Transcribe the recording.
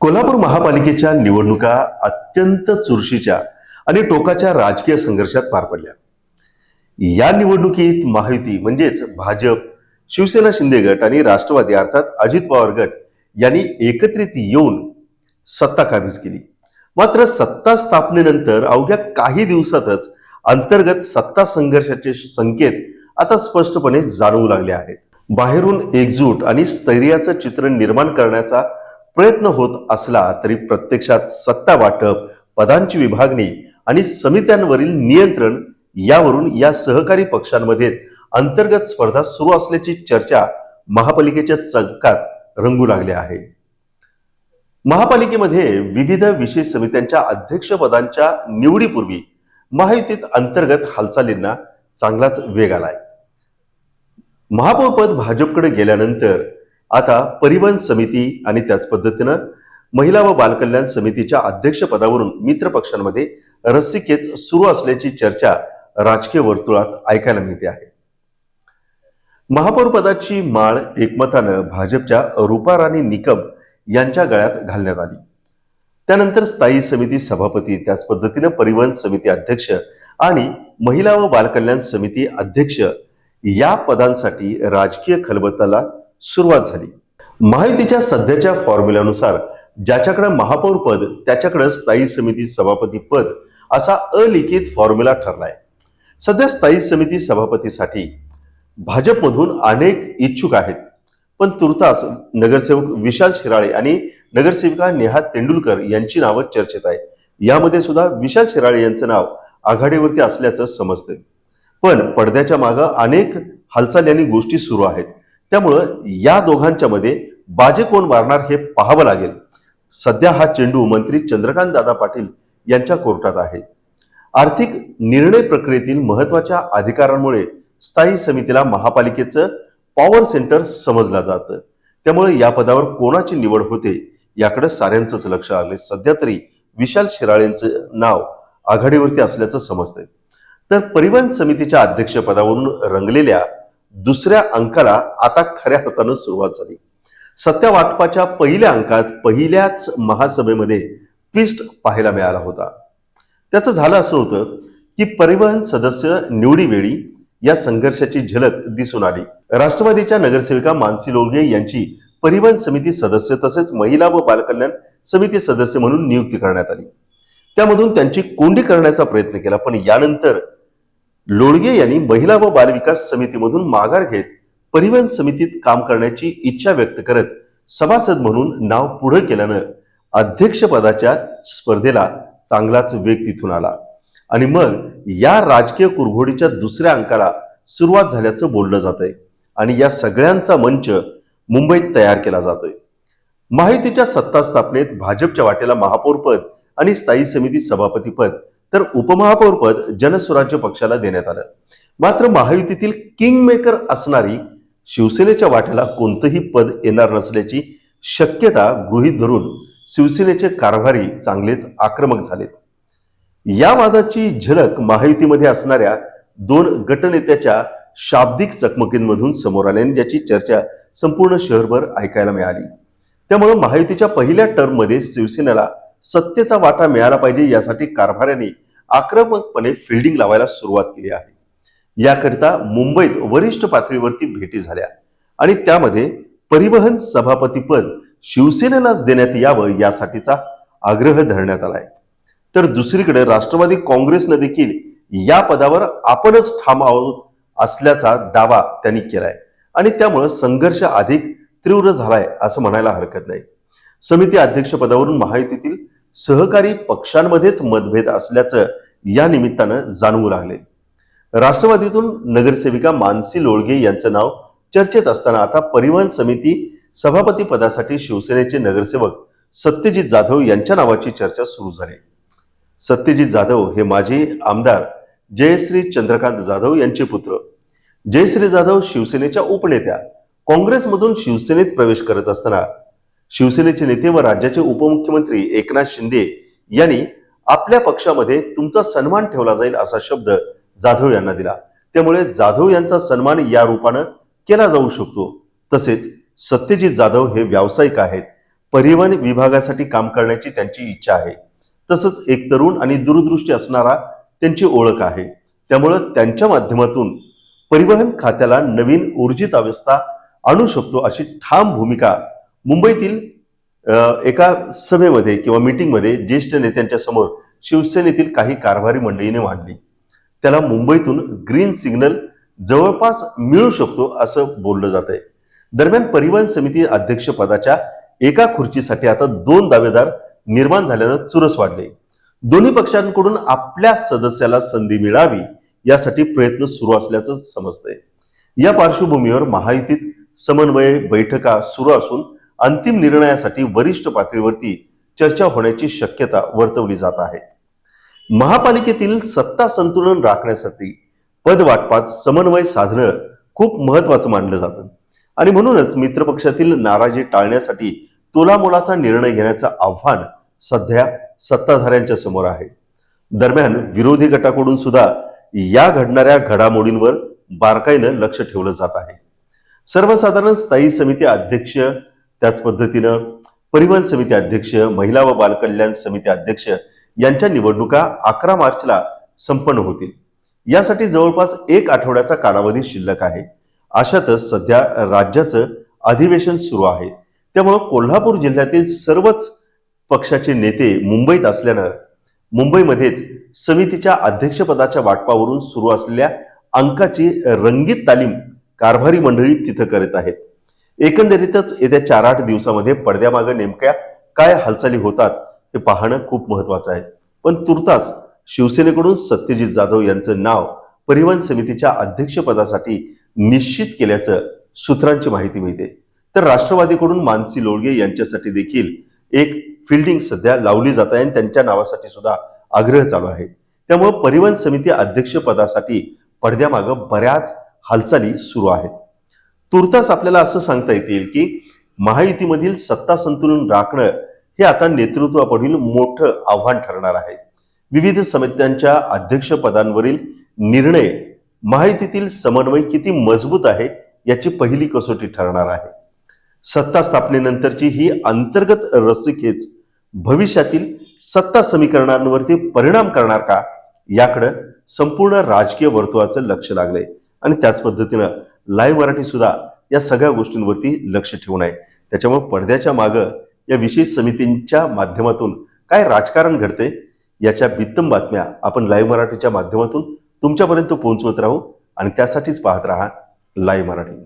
कोल्हापूर महापालिकेच्या निवडणुका अत्यंत चुरशीच्या आणि टोकाच्या राजकीय संघर्षात पार पडल्या. या निवडणुकीत महायुती म्हणजेच भाजप, शिवसेना शिंदे गट आणि राष्ट्रवादी अर्थात अजित पवार गट यांनी एकत्रित येऊन सत्ता काबीज केली. मात्र सत्ता स्थापनेनंतर अवघ्या काही दिवसातच अंतर्गत सत्ता संघर्षाचे संकेत आता स्पष्टपणे जाणवू लागले आहेत. बाहेरून एकजूट आणि स्थैर्याचं चित्र निर्माण करण्याचा प्रयत्न होत असला तरी प्रत्यक्षात सत्ता वाटप, पदांची विभागणी आणि समित्यांवरील नियंत्रण यावरून या सहकारी पक्षांमध्येच अंतर्गत स्पर्धा सुरू असल्याची चर्चा महापालिकेच्या चक्कात रंगू लागली आहे. महापालिकेमध्ये विविध विशेष समित्यांच्या अध्यक्षपदांच्या निवडीपूर्वी महायुतीत अंतर्गत हालचालींना चांगलाच वेग आलाय. महापौरपद भाजपकडे गेल्यानंतर आता परिवहन समिती आणि त्याच पद्धतीनं महिला व बालकल्याण समितीच्या अध्यक्षपदावरून मित्र पक्षांमध्ये रस्सीखेच सुरू असल्याची चर्चा राजकीय वर्तुळात ऐकायला मिळते आहे. महापौर पदाची माळ एकमतानं भाजपच्या रूपा राणी निकम यांच्या गळ्यात घालण्यात आली. त्यानंतर स्थायी समिती सभापती, त्याच पद्धतीनं परिवहन समिती अध्यक्ष आणि महिला व बालकल्याण समिती अध्यक्ष या पदांसाठी राजकीय खलबताला सुरुवात झाली. महायुतीच्या सध्याच्या फॉर्म्युल्यानुसार ज्याच्याकडे महापौर पद त्याच्याकडे स्थायी समिती सभापती पद असा अलिखित फॉर्म्युला ठरलाय. सध्या स्थायी समिती सभापतीसाठी भाजपमधून अनेक इच्छुक आहेत, पण तुर्तास नगरसेवक विशाल शिराळे आणि नगरसेविका नेहा तेंडुलकर यांची नावं चर्चेत आहे. यामध्ये सुद्धा विशाल शिराळे यांचं नाव आघाडीवरती असल्याचं समजतंय. पण पडद्याच्या मागं अनेक हालचाली आणि गोष्टी सुरू आहेत. त्यामुळं या दोघांच्या मध्ये बाजे कोण मारणार हे पाहावं लागेल. सध्या हा चेंडू मंत्री चंद्रकांत दादा पाटील यांच्या कोर्टात आहे. आर्थिक निर्णय प्रक्रियेतील महत्वाच्या अधिकारांमुळे स्थायी समितीला महापालिकेचं पॉवर सेंटर समजलं जातं. त्यामुळे या पदावर कोणाची निवड होते याकडे साऱ्यांचंच लक्ष लागले. सध्या तरी विशाल शिराळेंचं नाव आघाडीवरती असल्याचं समजतंय. तर परिवहन समितीच्या अध्यक्षपदावरून रंगलेल्या दुसऱ्या अंकाला आता खऱ्या अर्थानं सुरुवात झाली. सत्ता वाटपाच्या पहिल्या अंकात पहिल्याच महासभेमध्ये ट्विस्ट पाहायला मिळाला होता. त्याचं झालं असं होतं की परिवहन सदस्य निवडीवेळी या संघर्षाची झलक दिसून आली. राष्ट्रवादीच्या नगरसेविका मानसी लोळगे यांची परिवहन समिती सदस्य तसेच महिला व बालकल्याण समिती सदस्य म्हणून नियुक्ती करण्यात आली. त्यामधून त्यांची कोंडी करण्याचा प्रयत्न केला, पण यानंतर लोळगे यांनी महिला व बालविकास समितीमधून माघार घेत परिवहन समितीत काम करण्याची इच्छा व्यक्त करत सभासद म्हणून नाव पुढे केल्यानं अध्यक्षपदाच्या स्पर्धेला चांगलाच वेग तिथून आला आणि मग या राजकीय कुरघोडीच्या दुसऱ्या अंकाला सुरुवात झाल्याचं बोललं जातंय आणि या सगळ्यांचा मंच मुंबईत तयार केला जातोय. महायुतीच्या सत्ता स्थापनेत भाजपच्या वाटेला महापौर पद आणि स्थायी समिती सभापती पद तर उपमहापौर पद जनस्वराज्य पक्षाला देण्यात आलं. मात्र महायुतीतील किंग मेकर असणारी शिवसेनेच्या वाट्याला कोणतंही पद येणार नसल्याची शक्यता गृहीत धरून शिवसेनेचे कारभारी चांगलेच आक्रमक झालेत. या वादाची झलक महायुतीमध्ये असणाऱ्या दोन गटनेत्याच्या शाब्दिक चकमकींमधून समोर आल्याने ज्याची चर्चा संपूर्ण शहरभर ऐकायला मिळाली. त्यामुळे महायुतीच्या पहिल्या टर्ममध्ये शिवसेनेला सत्तेचा वाटा मिळाला पाहिजे यासाठी कारभाऱ्यांनी आक्रमकपणे फिल्डिंग लावायला सुरुवात केली आहे. याकरिता मुंबईत वरिष्ठ पातळीवरती भेटी झाल्या आणि त्यामध्ये परिवहन सभापती पद शिवसेनेलाच देण्यात यावं यासाठीचा आग्रह धरण्यात आलाय. तर दुसरीकडे राष्ट्रवादी काँग्रेसनं देखील या पदावर आपणच ठाम आहोत असल्याचा दावा त्यांनी केलाय आणि त्यामुळे संघर्ष अधिक तीव्र झालाय असं म्हणायला हरकत नाही. समिती अध्यक्षपदावरून महायुतीतील सहकारी पक्षांमध्येच मतभेद असल्याचं या निमित्तानं जाणवू लागले. राष्ट्रवादीतून नगरसेविका मानसी लोळगे यांचं नाव चर्चेत असताना आता परिवहन समिती सभापती पदासाठी शिवसेनेचे नगरसेवक सत्यजित जाधव यांच्या नावाची चर्चा सुरू झाली. सत्यजित जाधव हे माजी आमदार जयश्री चंद्रकांत जाधव यांचे पुत्र. जयश्री जाधव शिवसेनेच्या उपनेत्या काँग्रेसमधून शिवसेनेत प्रवेश करत असताना शिवसेनेचे नेते व राज्याचे उपमुख्यमंत्री एकनाथ शिंदे यांनी आपल्या पक्षामध्ये तुमचा सन्मान ठेवला जाईल असा शब्द जाधव यांना दिला. त्यामुळे जाधव यांचा सन्मान या रूपानं केला जाऊ शकतो. तसेच सत्यजित जाधव हे व्यावसायिक आहेत. परिवहन विभागासाठी काम करण्याची त्यांची इच्छा आहे. तसंच एक तरुण आणि दूरदृष्टी असणारा त्यांची ओळख आहे. त्यामुळं त्यांच्या माध्यमातून परिवहन खात्याला नवीन ऊर्जित अवस्था आणू शकतो अशी ठाम भूमिका मुंबईतील एका सभेमध्ये किंवा मीटिंगमध्ये ज्येष्ठ नेत्यांच्या समोर शिवसेनेतील काही कारभारी मंडळीने मांडली. त्याला मुंबईतून ग्रीन सिग्नल जवळपास मिळू शकतो असं बोललं जात आहे. दरम्यान परिवहन समिती अध्यक्षपदाच्या एका खुर्चीसाठी आता 2 दावेदार निर्माण झाल्यानं चुरस वाढले. दोन्ही पक्षांकडून आपल्या सदस्याला संधी मिळावी यासाठी प्रयत्न सुरू असल्याचं समजतंय. या पार्श्वभूमीवर महायुतीत समन्वय बैठका सुरू असून अंतिम निर्णयासाठी वरिष्ठ पातळीवरती चर्चा होण्याची शक्यता वर्तवली जात आहे. महापालिकेतील सत्ता संतुलन राखण्यासाठी पदवाटपात समन्वय साधणं खूप महत्वाचं मानलं जातं आणि म्हणूनच मित्रपक्षातील नाराजी टाळण्यासाठी तोलामोलाचा निर्णय घेण्याचं आव्हान सध्या सत्ताधाऱ्यांच्या समोर आहे. दरम्यान विरोधी गटाकडून सुद्धा या घडणाऱ्या घडामोडींवर बारकाईनं लक्ष ठेवलं जात आहे. सर्वसाधारण स्थायी समिती अध्यक्ष, त्याच पद्धतीनं परिवहन समिती अध्यक्ष, महिला व बालकल्याण समिती अध्यक्ष यांच्या निवडणुका 11 मार्चला संपन्न होतील. यासाठी जवळपास 1 आठवड्याचा कालावधी शिल्लक आहे. अशातच सध्या राज्याचं अधिवेशन सुरू आहे. त्यामुळं कोल्हापूर जिल्ह्यातील सर्वच पक्षाचे नेते मुंबईत असल्यानं मुंबईमध्येच समितीच्या अध्यक्षपदाच्या वाटपावरून सुरू असलेल्या अंकाची रंगीत तालीम कारभारी मंडळी तिथं करत आहेत. एकंदरीतच येत्या 4-8 दिवसामध्ये पडद्यामागे नेमक्या काय हालचाली होतात हे पाहणं खूप महत्वाचं आहे. पण तुर्तास शिवसेनेकडून सत्यजित जाधव यांचं नाव परिवहन समितीच्या अध्यक्षपदासाठी निश्चित केल्याचं सूत्रांची माहिती मिळते. तर राष्ट्रवादीकडून मानसी लोळगे यांच्यासाठी देखील एक फिल्डिंग सध्या लावली जात आहे आणि त्यांच्या नावासाठी सुद्धा आग्रह चालू आहे. त्यामुळे परिवहन समिती अध्यक्षपदासाठी पडद्यामागं बऱ्याच हालचाली सुरू आहेत. तुर्तास आपल्याला असं सांगता येतील की महायुतीमधील सत्ता संतुलन राखणं हे आता नेतृत्वापुढील मोठं आव्हान ठरणार आहे. विविध समित्यांच्या अध्यक्षपदांवरील निर्णय महायुतीतील समन्वय किती मजबूत आहे याची पहिली कसोटी ठरणार आहे. सत्ता स्थापनेनंतरची ही अंतर्गत रस्सीखेच भविष्यातील सत्ता समीकरणांवरती परिणाम करणार का याकडे संपूर्ण राजकीय वर्तुळाचं लक्ष लागलंय आणि त्याच पद्धतीनं लाईव्ह मराठी सुद्धा या सगळ्या गोष्टींवरती लक्ष ठेवून आहे. त्याच्यामुळे पडद्याच्या मागं या विशेष समितींच्या माध्यमातून काय राजकारण घडते याच्या बित्तम बातम्या आपण लाईव्ह मराठीच्या माध्यमातून तुमच्यापर्यंत पोहोचवत राहू आणि त्यासाठीच पाहत राहा लाईव्ह मराठी.